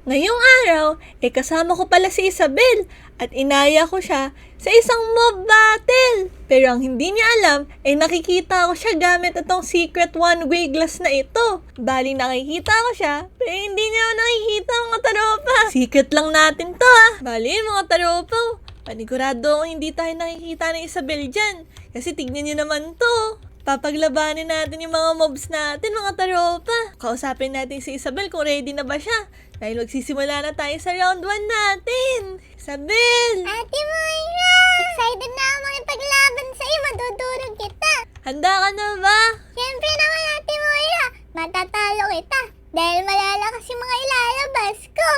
Ngayong araw, kasama ko pala si Isabel at inaya ko siya sa isang mob battle. Pero ang hindi niya alam ay nakikita ko siya gamit itong secret one-way glass na ito. Bali nakikita ko siya, pero hindi niya ako nakikita mga taropa. Secret lang natin to Bali mga taropa, panigurado akong hindi tayo nakikita ni Isabel dyan. Kasi tignan niyo naman to. Papaglabanin natin yung mga mobs natin, mga taropa. Kausapin natin si Isabel kung ready na ba siya. Dahil magsisimula na tayo sa round 1 natin. Isabel! Ate Moira! Excited na ako makipaglaban sa'yo. Madudurog kita. Handa ka na ba? Siyempre naman, Ate Moira. Matatalo kita. Dahil malalakas yung mga ilalabas ko.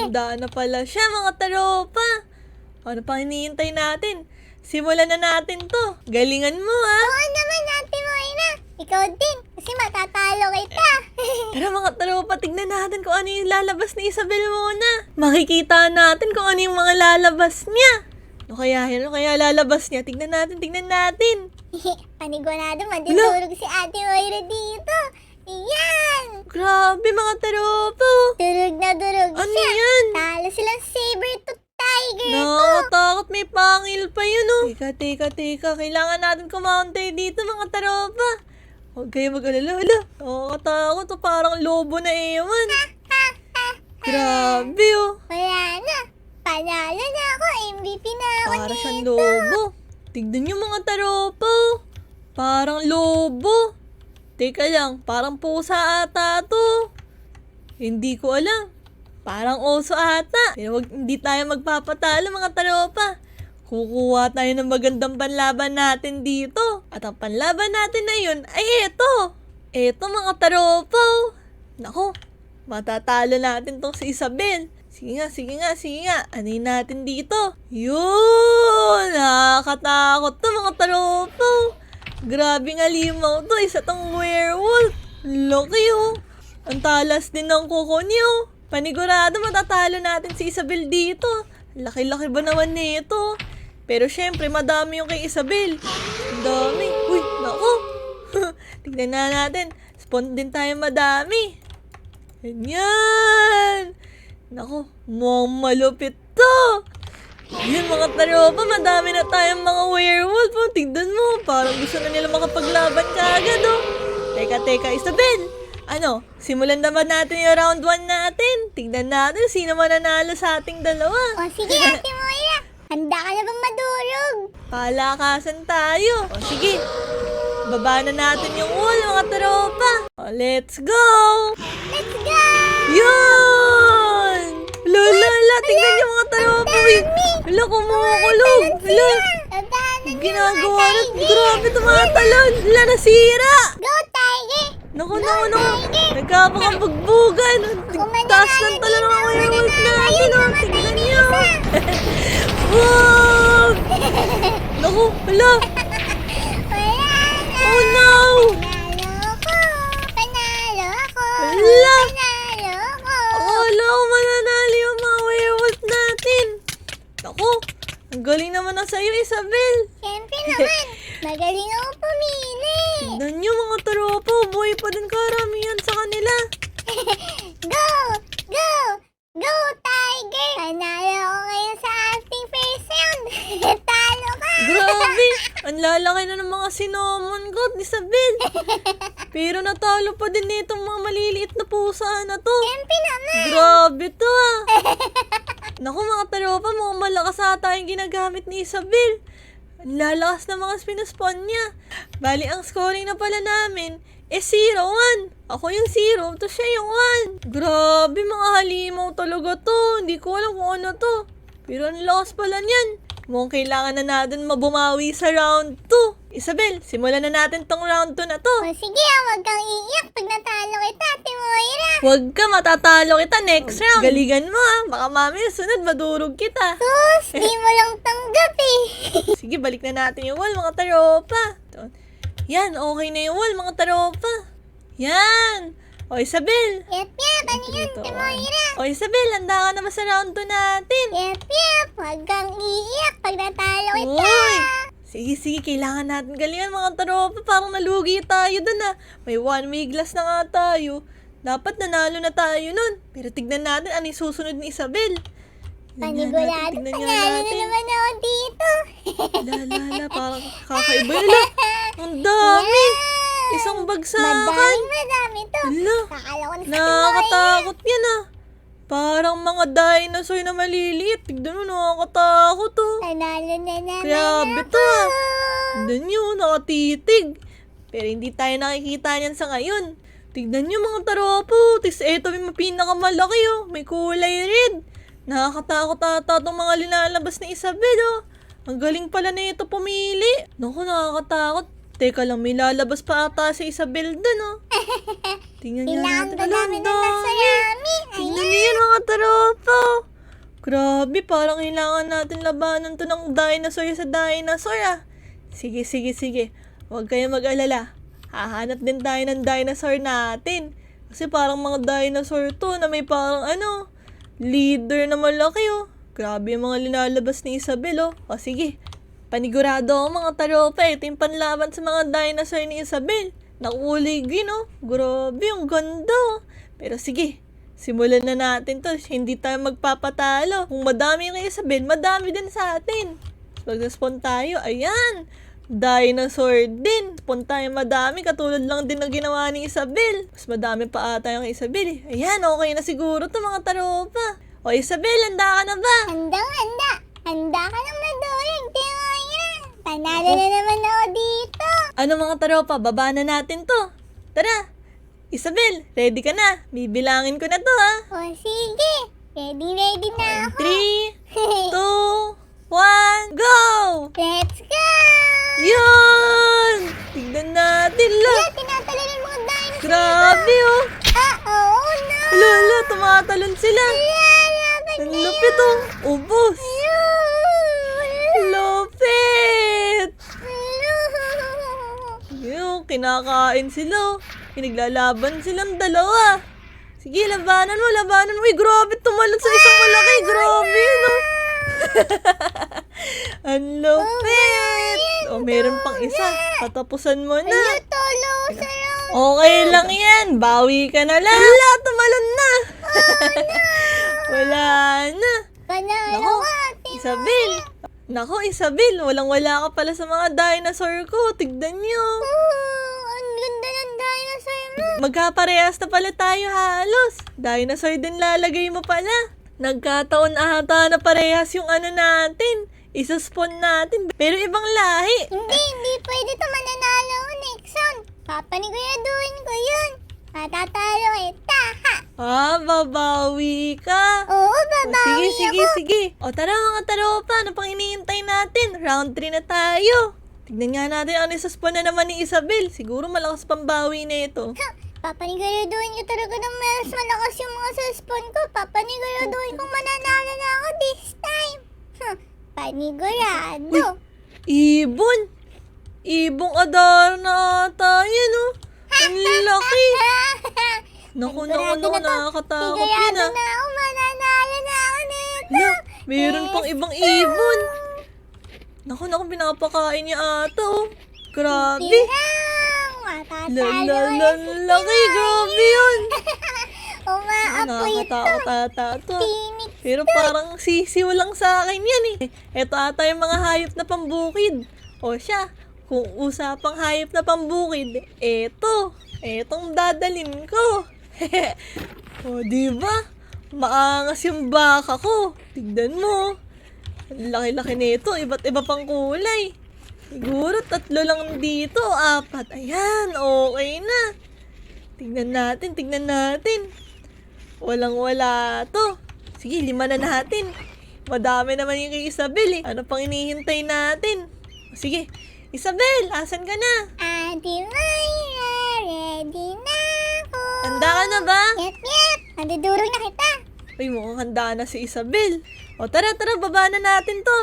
Handa na pala siya, mga taropa. Ano pang hinihintay natin? Simulan na natin to. Galingan mo Oo naman, Ate Moira. Ikaw din. Kasi matatalo kita. Tara mga taropa, tignan natin kung ano yung lalabas ni Isabel muna. Makikita natin kung ano yung mga lalabas niya. Ano kaya lalabas niya? Tignan natin. Panigurado, madudurog si Ate Moira dito. Iyan! Grabe mga taropa. Durog na durog Ano siya. yan? Talo silang saber-tooth tiger ko. Nakakatakot, may pangil pa yun Teka. Kailangan natin kumountay dito mga taropa. Huwag kayo mag-alala. Nakakatakot parang lobo na ewan. Grabe Wala na. Panalo na ako. MVP na ako Para siyang nito. lobo. Tignan niyo mga taropa. Parang lobo. Teka lang, parang pusa ata to. Hindi ko alam. Parang oso ata. Pero hindi tayo magpapatalo mga taropa. Kukuha tayo ng magandang panlaban natin dito. At ang panlaban natin na yun ay eto. Eto mga taropa. Nako, matatalo natin tong si Isabel. Sige nga. Anin natin dito. Yun! Nakakatakot to mga taropa. Grabe nga limaw to. Isa tong werewolf. Laki Ang talas din ng kuko niyo. Panigurado matatalo natin si Isabel dito. Laki-laki ba naman nito? Pero syempre madami yung kay Isabel. Ang dami. Uy, naku. Tignan na natin. Spawn din tayo madami. Ganyan. Naku, mukhang malupit to. Yun mga taropa, madami na tayong mga werewolf. Tignan mo, parang gusto na nila makapaglaban kaagad Teka, Isabel. Simulan naman natin yung round 1 natin. Tignan natin sino mananalo sa ating dalawa. O sige, Ate Moira. Handa ka na bang madurog? Palakasan tayo. Sige. Baba na natin yung wall, mga tropa. Let's go! Let's go! Yun! Lala, tignan niyo mga tropa. Hala, kumukulog. Hala, ginagawa na. Grabe, tumatalon. Hala, nasira. Go, Tiger! Naku. Nagkapakabugbugan. Taas ng talon ng mga werewolf natin. Tignan niyo. Wow! Naku, hala. Oh no! Panalo ako! Hala! Panalo ako! Akala ko mananalo yung mga werewolf natin. Naku, ang galing naman na sa'yo, Isabel. Siyempre naman, magaling ako pumili. Tignan niyo mga tropa, buhay pa din karamihan sa kanila. Go! Go! Go, Tiger! Panalo ako ngayon sa ating first round. Talo ka! Grabe, ang lalaki na ng mga sinomon ko, Isabel. Pero natalo pa din itong mga maliliit na pusa na to. Siyempre naman. Grabe to Naku mga taropa, mukhang malakas ata yung ginagamit ni Isabel. Ang lalakas na mga spinaspon niya. Bali, ang scoring na pala namin 0-1. Ako yung 0, to siya yung 1. Grabe, mga halimaw talaga to. Hindi ko alam kung ano to. Pero ang lakas pala niyan. Mukhang kailangan na natin mabumawi sa round 2. Isabel, simulan na natin tong round 2 na to. O sige, wag kang iiyak pag natalo kita, Ate Moira. Huwag ka, matatalo kita next round. Galigan mo baka mamaya sunod madurog kita. Sus, di mo lang tanggap Sige, balik na natin yung wall, mga taropa. Yan, okay na yung wall, mga taropa. Yan. O, Isabel. Yep, ano yun, Ate Moira? O, Isabel, handa ka na ba sa round 2 natin? Yep, wag kang iiyak pag natalo kita. Uy! Sige, kailangan natin galingan mga taropa. Parang nalugi tayo dun May one-way glass na nga tayo. Dapat nanalo na tayo nun. Pero tignan natin ano yung susunod ni Isabel. Panigurado, tignan nga panalo na natin. naman ako dito. Lala, parang kakaiba yun. Ala, ang dami. Isang bagsakan. Madami to. Ala, Kakala ko na sa nakakatakot yan ah. Parang mga dinosaur na maliliit. Tignan mo, nakakatakot oh. Panalo na naman Grabe ako. to ah. Tignan nyo, nakatitig. Pero hindi tayo nakikita niyan sa ngayon. Tignan nyo mga taropo. Eto may pinakamalaki oh. May kulay red. Nakakatakot ata itong mga linalabas ni Isabel oh. Ang galing pala na ito pumili. Naku, nakakatakot. Teka lang, may lalabas pa ata si Isabel dun oh. Tingnan nyo Kailangan natin. ba Ala, namin ang ng dami. nasayami? Tingnan niyo yan mga taropo. Grabe, parang kailangan natin labanan to ng dinosaur sa dinosaur ah. Sige. Huwag kayong mag-alala. Hahanap din tayo ng dinosaur natin. Kasi parang mga dinosaur to na may parang leader na malaki oh. Grabe yung mga linalabas ni Isabel oh. O sige, panigurado ako mga taropa. Ito yung panlaban sa mga dinosaur ni Isabel. Nakulay green oh. Grabe, ang ganda oh. Pero sige, simulan na natin to. Hindi tayo magpapatalo. Kung madami yung kay Isabel, madami din sa atin. Pag-spawn tayo, ayan. Dinosaur din. Spawn tayo madami. Katulad lang din ng ginawa ni Isabel. Mas madami pa ata yung kay Isabel eh. Ayan, okay na siguro to mga taropa. O Isabel, handa ka na ba? Handa. Handa ka ng madulag. Di mo yan. Panalo na naman ako dito. Ano mga taropa, baba na natin to. Tara. Isabel, ready ka na? Bibilangin ko na to ha. O sige. Ready na ako. 3, 2, 1, go! Let's go! Yun! Tignan natin lang. Tinatalon ng mga dinosaur. Grabe oh. Oh no! Lala, tumatalon sila. Ang lupit oh. Ubus. Lupit. Yung kinakain sila oh. Pinaglalaban silang dalawa. Sige, labanan mo. Uy, grabe, tumalon sa isang malaki. Grabe yun oh. Ang lupit. O, meron pang isa. Patapusan mo na. Tolo sa Okay lang yan. Bawi ka na lang. Wala, tumalon na. Wala na. Panalo Nako, ka. Isabel. Nako, Isabel. Walang-wala ka pala sa mga dinosaur ko. Tignan nyo. Ang ganda ng dinosaur mo. Magkaparehas na pala tayo halos. Dinosaur din lalagay mo pala. Nagkataon ata na parehas yung natin. Isa-spawn natin. Pero ibang lahi. Hindi pwede to mananalo ko next round. Papaniguraduhin ko yun. Matatalo kita, ha? Babawi ka. Oo, babawi Sige. O tara mga taropa, ano pang iniintay natin? Round 3 na tayo. Tignan nga natin ano sa spawn na naman ni Isabel. Siguro malakas pambawi na ito. Papaniguraduhin ko talaga ng mas malakas yung mga sa spawn ko. Papaniguraduhin kong mananalo na ako this time. Panigurado. Ibong adar na ata yan oh. Ang laki. Naku, nakakatakot yun Sigurado ah. na ako, mananalo na ako nito. Hala, mayroon pang ibang ibon. Naku, pinapakain niya ata oh. Grabe. Tirang, matatalo Laki, grabe yun. Umaapoy ito. Nakakatakot ata to. Tinik. Pero parang sisiw lang sa akin yan eh. Ito ata yung mga hayop na pambukid. O siya, kung usapang hayop na pambukid, etong dadalin ko. O diba? Maangas yung baka ko. Tignan mo. Ang laki-laki nito, iba't iba pang kulay. Siguro 3 lang dito, 4. Ayan, okay na. Tignan natin. Walang-wala to. Sige, 5 na natin. Madami naman yung kay Isabel eh. Ano pang hinihintay natin? Sige, Isabel, asan ka na? Ate Mayra, ready na ako. Handa ka na ba? Yep. Nandudurog na kita. Uy, mukhang handa na si Isabel. O tara, baba na natin to.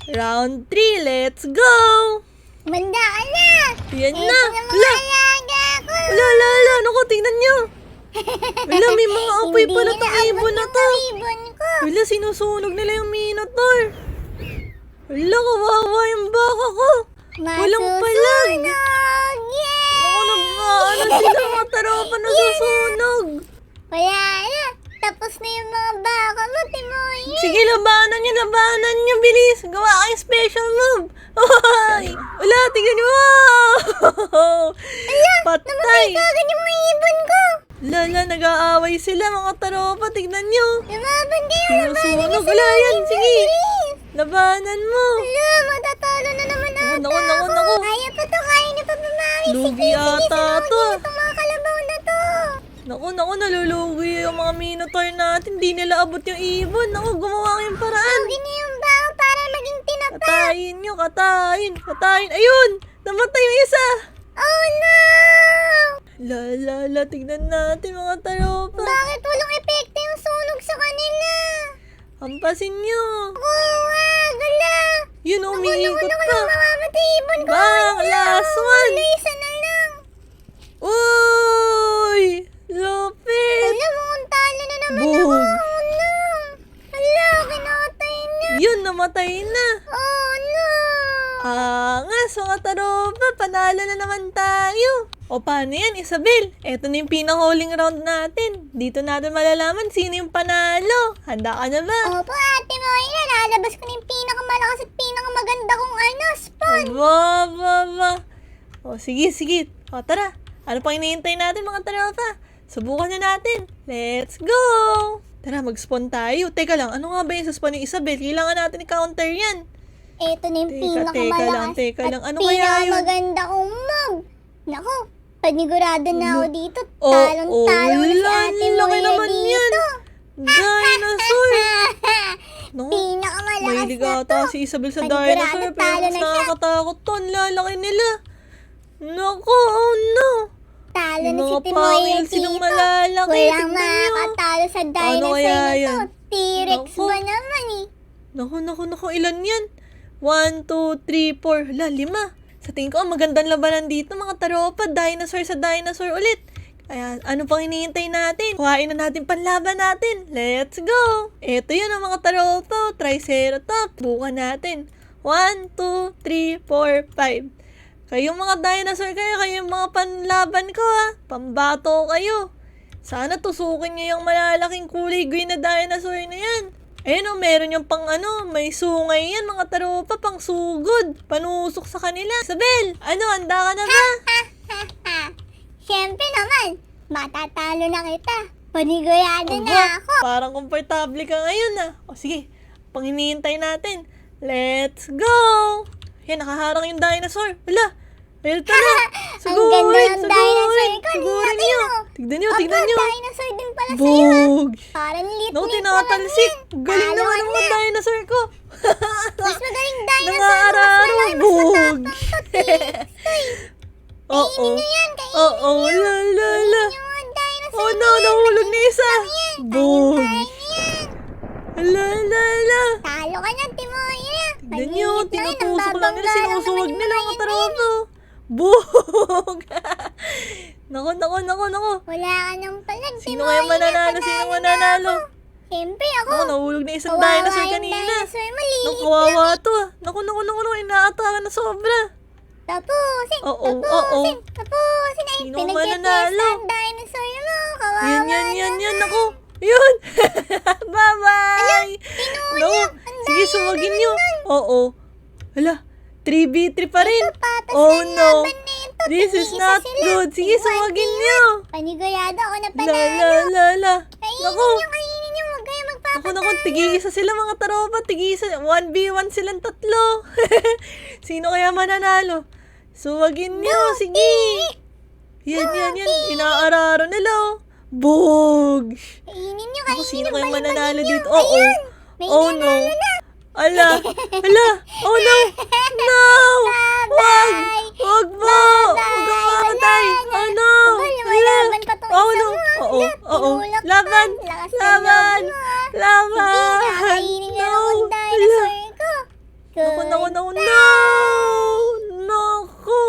Round 3, let's go! Manda ka na. Yan Ito na. na mga alaga ko. Wala. Naku, tingnan nyo. Wala, may mga apoy pala Hindi itong na ibon na to. ang ibon ko. Wala, sinusunog nila yung Minotaur. Wala, kawawa yung baka ko. Walang palag. Masusunog. Yeah! Ako sila mga taropa nasusunog. Wala na. Tapos na yung mga baka mo, Timoy. Sige, labanan nyo, bilis. Gawa kayong special move. Hoy! Wala, tingnan nyo. Patay. Kagad yung may ibon ko. Lala, nag-aaway sila mga taropa. Tignan nyo. Lumaban kayo. Sinusunog. Wala yan, sige. Labanan mo. Wala, matatalo na naman ata Naku. Kaya pa to, kaya niyo pa bumawi. Lugi ata to. Itong mga kalabaw na to. Naku, nalulugi yung mga minotaur natin. Hindi nila abot yung ibon. Naku, gumawa kayong paraan. Lugi na yung baka para maging tinapa. Katayin nyo, katayin. Ayun! Namatay yung isa! Oh no! La, tignan natin mga taropa. Bakit walang epekto yung sunog sa kanila? Hampasin nyo. Gala. Yun, umiikot pa. Mamamatay ibon ko. Bang, last one. Isa na lang. Uy! Lupit! Alam mo, kung talo na naman Boom. ako. Oh no! Hala, kinakatay na. Yun, namatay na. Oh no! Angas, mga taropa. Panalo na naman tayo. O paano yan, Isabel? Eto na yung pinaka-huling round natin. Dito natin malalaman sino yung panalo. Handa ka na ba? Opo, Ate Moira. Lalabas ko na yung pinakamalakas at pinakamaganda kong spawn. Aba. O, sige. O, tara. Ano pang hinihintay natin, mga taropa? Subukan na natin. Let's go! Tara, mag-spawn tayo. Teka lang, ano nga ba yung sa spawn ni Isabel? Kailangan natin i-counter yan. Ito na yung Teka pinakamalakas lang. at Ano kaya yun? pinakamaganda kong mob. Naku, panigurado na ako dito. Oh, Talong-talong na si wala, Ate laki Moira naman dito. yan. Dinosaur! Naku, Pinakamalakas mahilig na to. ata si Isabel sa Panigurado, dinosaur. Pero talo mas na siya. nakakatakot to. Ang lalaki nila. Naku, oh no. Talo na si Mga Timoy pangil silang dito. malalaki. Walang Tignan nyo. makakatalo sa dinosaur Ano kaya na to. yan? T-Rex Naku. ba naman eh? Naku, ilan yan? 1, 2, 3, 4. Hala, 5. Sa tingin ko, ang magandang labanan dito, mga taropa. Dinosaur sa dinosaur ulit. Kaya, ano pang hinihintay natin? Kuhain na natin panlaban natin. Let's go! Ito yun ang mga taropa. Triceratops. Bukan natin. 1, 2, 3, 4, 5. Kayong mga dinosaur kayong mga panlaban ko ha. Pambato kayo. Sana tusukin niyo yung malalaking kulay green na dinosaur na yan. Ayun o, meron yung pang may sungay yan mga taropa, pang sugod. Panusok sa kanila. Isabel, handa ka na ba? Siyempre naman, matatalo na kita. Panigurado na Aba, ako. parang komportable ka ngayon O sige, pang hinihintay natin. Let's go! Yan, nakaharang yung dinosaur. Wala, ito na. Ang ganda ng dinosaur ko. Sugurin niyo. Tignan nyo. Dinosaur din pala sa'yo. Bog! Parang lit-lit Naku, pa lang tinatalsik. yan. Galing Talo naman ka ng mga na. dinosaur ko. Mas magaling dinosaur. Nangaararo, Mas malaki, bog. mas matapang to. Oo. Kainin nyo yan. Kainin Oo, la. nyo mga dinosaur. Oh no, nahulog na isa. Bog! La. Talo ka na, Timoira. Tignan nyo, Maliit lang yan, ang tinutusok lang nila, babangga lang sinusuwag naman yung nila mga ang yan. katrabaho. Bog! Naku. Wala ka nang palag, Sino kaya mananalo? Sino mananalo? Siyempre ako. Naku, nahulog na isang Kawawa dinosaur yung kanina. dinosaur, maliit Naku, kawawa to Naku, inaatakan na sobra. Tapusin. Oo. Ay, Sino pinagkikesta mananalo? ang dinosaur mo. Kawawa Yan. Naku. Yun! Bye-bye! Tinuya. Sige, sumagin nyo. Oo. Hala, 3v3 pa rin. Patas Oh na no. laban nito. This is Tig-isa not sila. good. Sige, sumagin nyo. Panigurado ako na panalo. La. Naku. Kainin nyo. Huwag kayo magpapatalo. Naku, tig-isa sila mga taropa. Tig-isa. 1v1 silang tatlo. Sino kaya mananalo? Sumagin nyo. Sige. Yan. Inaararo nila. Bog! Kainin nyo. Ako, sino kaya Balik-balik mananalo nyo. dito? Oo. Ayun. May Oh no. nanalo na. Ala. Oh no. No! Wag! Wag mo! Huwag kang mamatay! Oh no! Lumalaban pa tong Oh isa no! mo. Oo. Tinulak ka. Laban! Lakas ng Laban! loob mo, ah. Laban! Kainin nyo No! lang ang dinosaur ko. Naku! Naku!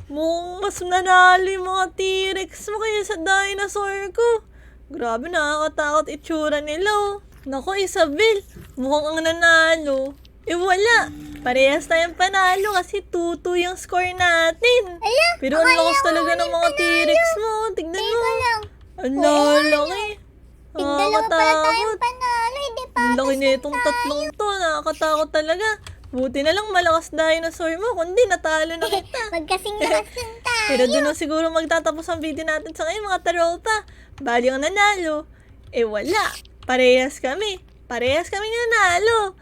Mukhang mas nanalo yung mga T-Rex mo kaya sa dinosaur ko. Grabe, nakakatakot itsura nila. Naku, Isabel, mukhang ang nanalo. Wala. Parehas tayong panalo kasi 2-2 yung score natin. Ala, Pero ang akala lakas ko talaga ng ulit mga panalo. T-Rex mo. Tignan Teka mo. lang. Ang Oo, lalaki. Tigdalawa pala tayong Nakakatakot. panalo. Hindi pa Ang laki na itong tatlong to. Nakakatakot talaga. Buti na lang malakas dinosaur mo. Kundi natalo na kita. Magkasing lakas lang tayo. Pero doon na siguro magtatapos ang video natin sa ngayon mga taropa. Bali ang nanalo. Eh wala. Parehas kami. Parehas kami nanalo.